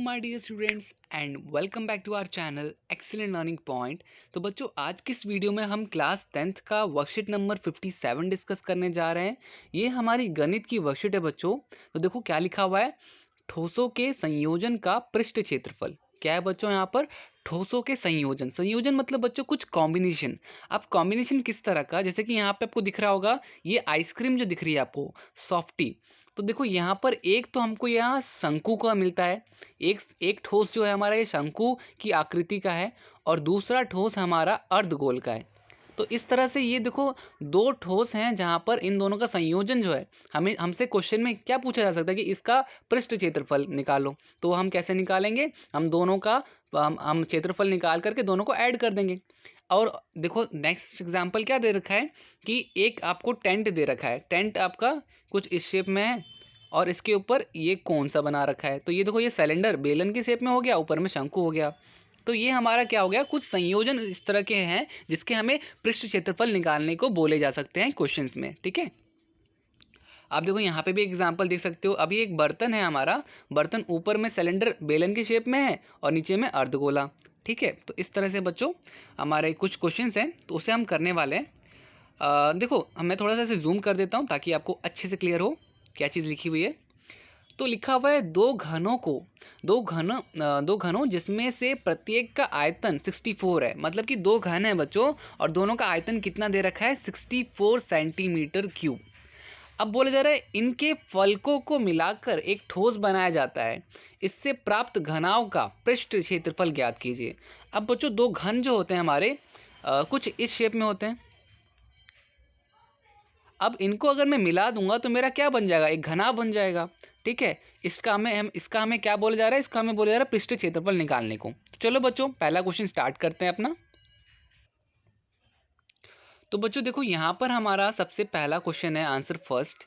My dear students and welcome back to our channel excellent learning point. तो बच्चों, आज की इस वीडियो में हम क्लास 10th का वर्कशीट नंबर 57 डिस्कस करने जा रहे हैं। ये हमारी गणित की वर्कशीट है बच्चों। तो देखो क्या लिखा हुआ है, ठोसों के संयोजन का पृष्ठ क्षेत्रफल। क्या है बच्चों यहाँ पर, ठोसों के संयोजन। संयोजन मतलब बच्चों कुछ कॉम्बिनेशन। अब कॉम्बिनेशन किस तरह का, जैसे कि यहाँ पे आपको दिख रहा होगा ये आइसक्रीम जो दिख रही है आपको, सॉफ्टी। तो देखो यहाँ पर एक तो हमको यहाँ शंकु का मिलता है, एक एक ठोस जो है हमारा ये शंकु की आकृति का है, और दूसरा ठोस हमारा अर्धगोल का है। तो इस तरह से ये देखो दो ठोस हैं जहां पर इन दोनों का संयोजन जो है, हमें हमसे क्वेश्चन में क्या पूछा जा सकता है कि इसका पृष्ठ क्षेत्रफल निकालो। तो हम कैसे निकालेंगे, हम दोनों का हम क्षेत्रफल निकाल करके दोनों को ऐड कर देंगे। और देखो नेक्स्ट एग्जांपल क्या दे रखा है कि एक आपको टेंट दे रखा है, टेंट आपका कुछ इस शेप में है और इसके ऊपर ये कौन सा बना रखा है। तो ये देखो ये सिलेंडर बेलन की शेप में हो गया, ऊपर में शंकु हो गया। तो ये हमारा क्या हो गया, कुछ संयोजन इस तरह के हैं जिसके हमें पृष्ठ क्षेत्रफल निकालने को बोले जा सकते हैं क्वेश्चंस में। ठीक है, आप देखो यहाँ पे भी एग्जांपल देख सकते हो। अभी एक बर्तन है हमारा, बर्तन ऊपर में सिलेंडर बेलन के शेप में है और नीचे में अर्धगोला। ठीक है, तो इस तरह से बच्चों हमारे कुछ क्वेश्चंस हैं, तो उसे हम करने वाले हैं। देखो मैं थोड़ा सा इसे जूम कर देता हूँ ताकि आपको अच्छे से क्लियर हो क्या चीज़ लिखी हुई है। तो लिखा हुआ है दो घनों जिसमें से प्रत्येक का आयतन 64 है। मतलब कि दो घन है बच्चों और दोनों का आयतन कितना दे रखा है, 64 सेंटीमीटर क्यूब। अब बोला जा रहा है इनके फलकों को मिलाकर एक ठोस बनाया जाता है, इससे प्राप्त घनाव का पृष्ठ क्षेत्रफल ज्ञात कीजिए। अब बच्चों दो घन जो होते हैं हमारे कुछ इस शेप में होते हैं। अब इनको अगर मैं मिला दूंगा तो मेरा क्या बन जाएगा, एक घनाभ बन जाएगा। ठीक है, इसका हमें क्या बोला जा रहा है, इसका हमें बोला जा रहा है पृष्ठ क्षेत्रफल निकालने को। तो चलो बच्चों पहला क्वेश्चन स्टार्ट करते हैं अपना। तो बच्चों देखो यहाँ पर हमारा सबसे पहला क्वेश्चन है, आंसर फर्स्ट,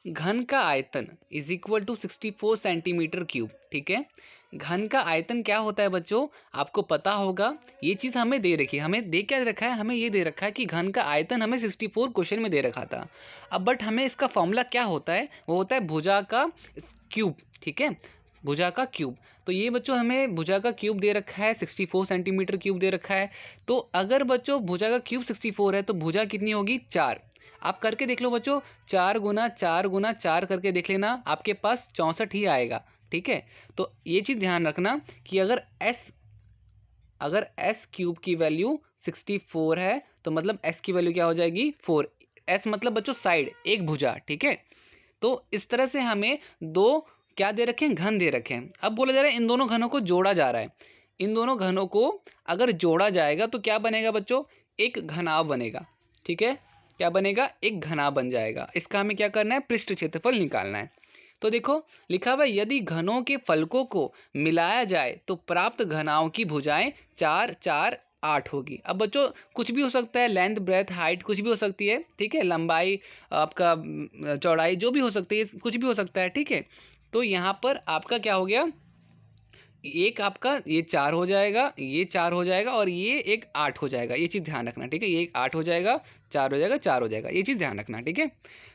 घन का आयतन is equal to 64 centimetre cube. ठीक है, घन का आयतन क्या होता है बच्चों, आपको पता होगा। ये चीज हमें दे रखी है, हमें दे क्या रखा है, हमें ये दे रखा है कि घन का आयतन हमें 64 क्वेश्चन में दे रखा था। अब बट हमें इसका फॉर्मूला क्या होता है, वो होता है भुजा का क्यूब। ठीक है, भुजा का क्यूब। तो ये बच्चों हमें भुजा का क्यूब दे रखा है, 64 सेंटीमीटर क्यूब दे रखा है। तो अगर बच्चों भुजा का क्यूब 64 है तो भुजा कितनी होगी, 4। आप करके देख लो बच्चों, 4 गुना 4 करके देख लेना, आपके पास 64 ही आएगा। ठीक है, तो ये चीज ध्यान रखना कि अगर एस क्यूब की वैल्यू 64 है तो मतलब एस की वैल्यू क्या हो जाएगी, 4। एस मतलब बच्चों साइड, एक भुजा। ठीक है, तो इस तरह से हमें दो क्या दे रखे हैं, घन दे रखे हैं। अब बोला जा रहा है इन दोनों घनों को जोड़ा जा रहा है। इन दोनों घनों को अगर जोड़ा जाएगा तो क्या बनेगा बच्चों, एक घनाभ बनेगा। ठीक है, क्या बनेगा, एक घनाभ बन जाएगा। इसका हमें क्या करना है, पृष्ठ क्षेत्रफल निकालना है। तो देखो लिखा हुआ है यदि घनों के फलकों को मिलाया जाए तो प्राप्त घनाओं की भुजाएं 4 4 8 होगी। अब बच्चों कुछ भी हो सकता है, लेंथ ब्रेथ हाइट कुछ भी हो सकती है। ठीक है, लंबाई आपका चौड़ाई जो भी हो सकती है, कुछ भी हो सकता है। ठीक है, तो यहाँ पर आपका क्या हो गया, एक आपका ये 4 हो जाएगा, ये 4 हो जाएगा और ये एक 8 हो जाएगा। ये चीज़ ध्यान रखना। ठीक है, ये एक 8 हो जाएगा, 4 हो जाएगा, 4 हो जाएगा, ये चीज़ ध्यान रखना। ठीक है,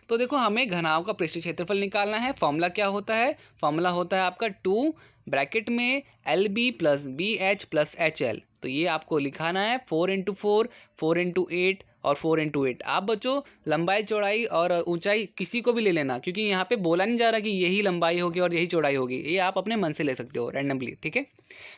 तो देखो हमें घनाभ का पृष्ठ क्षेत्रफल निकालना है। फॉर्मूला क्या होता है, फॉर्मूला होता है आपका 2 ब्रैकेट में LB plus BH plus HL। तो ये आपको लिखाना है 4 × 4, 4 × 8 और 4 × 8। आप बच्चों लंबाई चौड़ाई और ऊंचाई किसी को भी ले लेना, क्योंकि यहाँ पे बोला नहीं जा रहा कि यही लंबाई होगी और यही चौड़ाई होगी, ये आप अपने मन से ले सकते हो रैंडमली। ठीक है,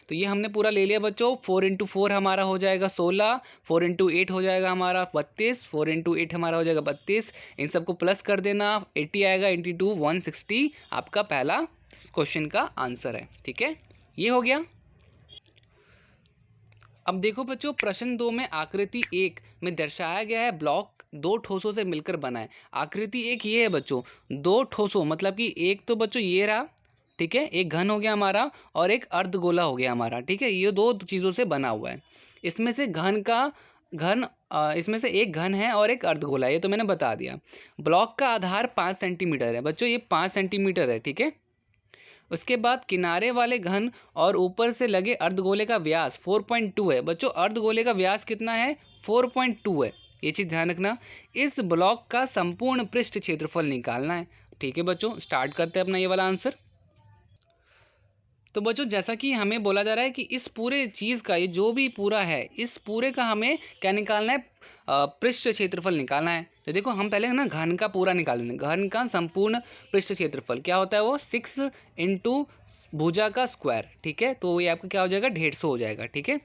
तो ये हमने पूरा ले लिया बच्चों। 4 × 4 हमारा हो जाएगा 16, 4 × 8 हो जाएगा हमारा 32, 4 × 8 हमारा हो जाएगा 32। इन सबको प्लस कर देना, 80 आएगा, 82 160 आपका पहला क्वेश्चन का आंसर है। ठीक है, ये हो गया। अब देखो बच्चों प्रश्न 2 में आकृति 1 में दर्शाया गया है ब्लॉक दो ठोसों से मिलकर बना है। आकृति 1 ये है बच्चों, दो ठोसों मतलब कि एक तो बच्चों ये रहा। ठीक है, एक घन हो गया हमारा और एक अर्धगोला हो गया हमारा। ठीक है, ये दो चीजों से बना हुआ है। इसमें से इसमें से एक घन है और एक अर्धगोला है, ये तो मैंने बता दिया। ब्लॉक का आधार 5 सेंटीमीटर है बच्चों, ये 5 सेंटीमीटर है। ठीक है, उसके बाद किनारे वाले घन और ऊपर से लगे अर्धगोले का व्यास 4.2 है। बच्चों अर्धगोले का व्यास कितना है, 4.2 है। ये चीज ध्यान रखना। इस ब्लॉक का संपूर्ण पृष्ठ क्षेत्रफल निकालना है। ठीक है बच्चों, स्टार्ट करते हैं अपना ये वाला आंसर। तो बच्चों जैसा कि हमें बोला जा रहा है कि इस पूरे चीज़ का, ये जो भी पूरा है, इस पूरे का हमें क्या निकालना है, पृष्ठ क्षेत्रफल निकालना है। तो देखो हम पहले ना घन का पूरा निकाल लेंगे। घन का संपूर्ण पृष्ठ क्षेत्रफल क्या होता है, वो 6 इंटू भुजा का स्क्वायर। ठीक है, तो ये आपका क्या हो जाएगा, 150 हो जाएगा। ठीक है,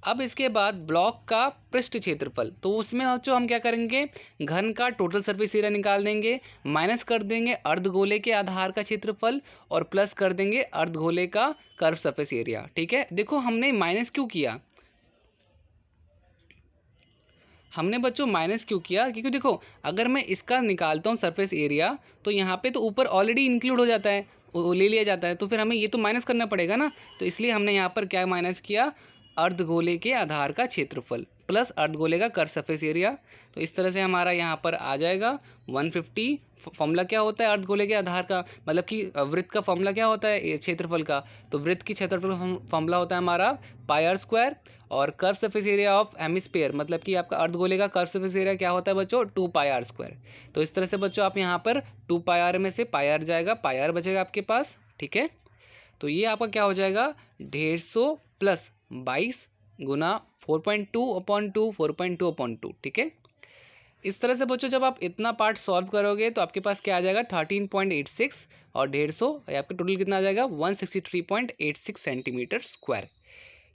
अब इसके बाद ब्लॉक का पृष्ठ क्षेत्रफल, तो उसमें बच्चों हम क्या करेंगे, घन का टोटल सरफेस एरिया निकाल देंगे, माइनस कर देंगे अर्धगोले के आधार का क्षेत्रफल, और प्लस कर देंगे अर्धगोले का कर्व सरफेस एरिया। ठीक है, देखो हमने माइनस क्यों किया, हमने बच्चों माइनस क्यों किया, क्योंकि देखो अगर मैं इसका निकालता हूँ सरफेस एरिया, तो यहाँ पे तो ऊपर ऑलरेडी इंक्लूड हो जाता है, वो ले लिया जाता है, तो फिर हमें ये तो माइनस करना पड़ेगा ना। तो इसलिए हमने यहाँ पर क्या माइनस किया, अर्धगोले के आधार का क्षेत्रफल प्लस अर्धगोले का कर्व सरफेस एरिया। तो इस तरह से हमारा यहाँ पर आ जाएगा 150। फॉर्मूला क्या होता है अर्धगोले के आधार का, मतलब कि वृत्त का फॉर्मूला क्या होता है क्षेत्रफल का, तो वृत्त की क्षेत्रफल का फॉर्मूला होता है हमारा पाई आर स्क्वायर, और curve surface area of hemisphere, मतलब कि आपका अर्धगोले का कर्व सरफेस एरिया क्या होता है बच्चों, 2 पाई आर स्क्वायर। तो इस तरह से बच्चों आप यहाँ पर 2 पाई आर में से पाई आर जाएगा, पाई आर बचेगा आपके पास। ठीक है, तो ये आपका क्या हो जाएगा, 150 प्लस 22 गुना 4.2/2, 4.2/2। ठीक है, इस तरह से बच्चों जब आप इतना पार्ट सॉल्व करोगे तो आपके पास क्या आ जाएगा, 13.86, और 150 आपका टोटल कितना आ जाएगा, 163.86 सेंटीमीटर स्क्वायर।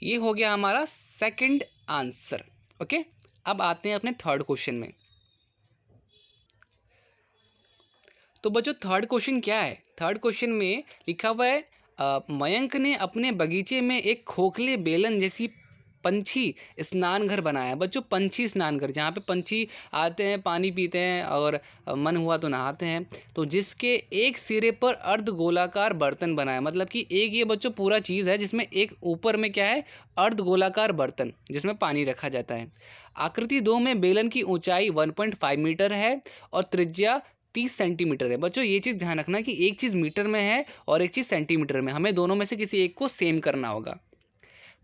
ये हो गया हमारा सेकंड आंसर। ओके, अब आते हैं अपने थर्ड क्वेश्चन में। तो बच्चों थर्ड क्वेश्चन क्या है, थर्ड क्वेश्चन में लिखा हुआ है मयंक ने अपने बगीचे में एक खोखले बेलन जैसी पंछी स्नान घर बनाया। बच्चों पंछी स्नान घर, जहाँ पे पंछी आते हैं, पानी पीते हैं, और मन हुआ तो नहाते हैं। तो जिसके एक सिरे पर अर्ध गोलाकार बर्तन बनाया, मतलब कि एक ये बच्चों पूरा चीज़ है जिसमें एक ऊपर में क्या है, अर्ध गोलाकार बर्तन जिसमें पानी रखा जाता है। आकृति 2 में बेलन की ऊंचाई 1.5 मीटर है और त्रिज्या 30 सेंटीमीटर है। बच्चों ये चीज़ ध्यान रखना कि एक चीज़ मीटर में है और एक चीज़ सेंटीमीटर में, हमें दोनों में से किसी एक को सेम करना होगा।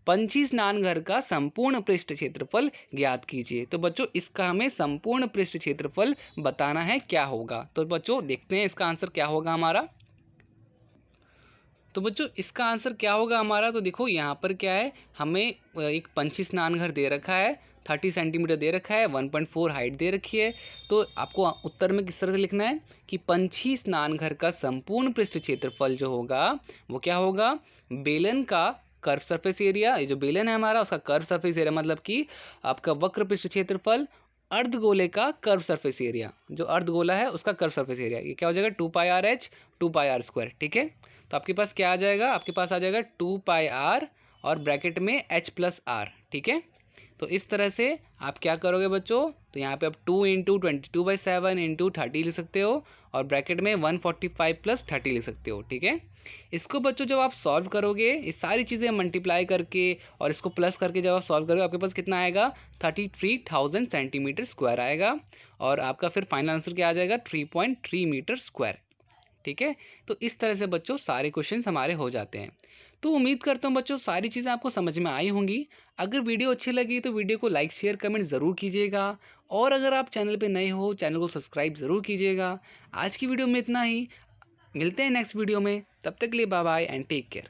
पंछी स्नान घर का संपूर्ण पृष्ठ क्षेत्रफल ज्ञात कीजिए। तो बच्चों इसका हमें संपूर्ण पृष्ठ क्षेत्रफल बताना है, क्या होगा। तो बच्चों देखते हैं इसका आंसर क्या होगा हमारा। तो बच्चों इसका आंसर क्या होगा हमारा, तो देखो यहाँ पर क्या है, हमें एक पंछी स्नान घर दे रखा है, 30 सेंटीमीटर दे रखा है, 1.4 हाइट दे रखी है। तो आपको उत्तर में किस तरह से लिखना है कि पंछी स्नान घर का संपूर्ण पृष्ठ क्षेत्रफल जो होगा वो क्या होगा, बेलन का कर्व सरफेस एरिया, ये जो बेलन है हमारा उसका कर्व सरफेस एरिया, मतलब कि आपका वक्र पृष्ठ क्षेत्रफल, अर्धगोले का कर्व सरफेस एरिया, जो अर्धगोला है उसका कर्व सरफेस एरिया, ये क्या हो जाएगा, 2 pi r h 2 pi r square. ठीक है, तो आपके पास क्या आ जाएगा, आपके पास आ जाएगा 2 पाई आर और ब्रैकेट में एच प्लस आर। ठीक है, तो इस तरह से आप क्या करोगे बच्चों, तो यहाँ पे आप 2 इंटू 22/7 इंटू 30 लिख सकते हो, और ब्रैकेट में 145 प्लस 30 लिख सकते हो। ठीक है, इसको बच्चों जब आप सॉल्व करोगे, ये सारी चीज़ें मल्टीप्लाई करके और इसको प्लस करके जब आप सॉल्व करोगे, आपके पास कितना आएगा, 33,000 सेंटीमीटर स्क्वायर आएगा, और आपका फिर फाइनल आंसर क्या आ जाएगा, 3.3 मीटर स्क्वायर। ठीक है, तो इस तरह से बच्चों सारे क्वेश्चंस हमारे हो जाते हैं। तो उम्मीद करता हूँ बच्चों सारी चीज़ें आपको समझ में आई होंगी। अगर वीडियो अच्छी लगी तो वीडियो को लाइक शेयर कमेंट ज़रूर कीजिएगा, और अगर आप चैनल पे नए हो चैनल को सब्सक्राइब ज़रूर कीजिएगा। आज की वीडियो में इतना ही, मिलते हैं नेक्स्ट वीडियो में, तब तक के लिए bye bye and take care.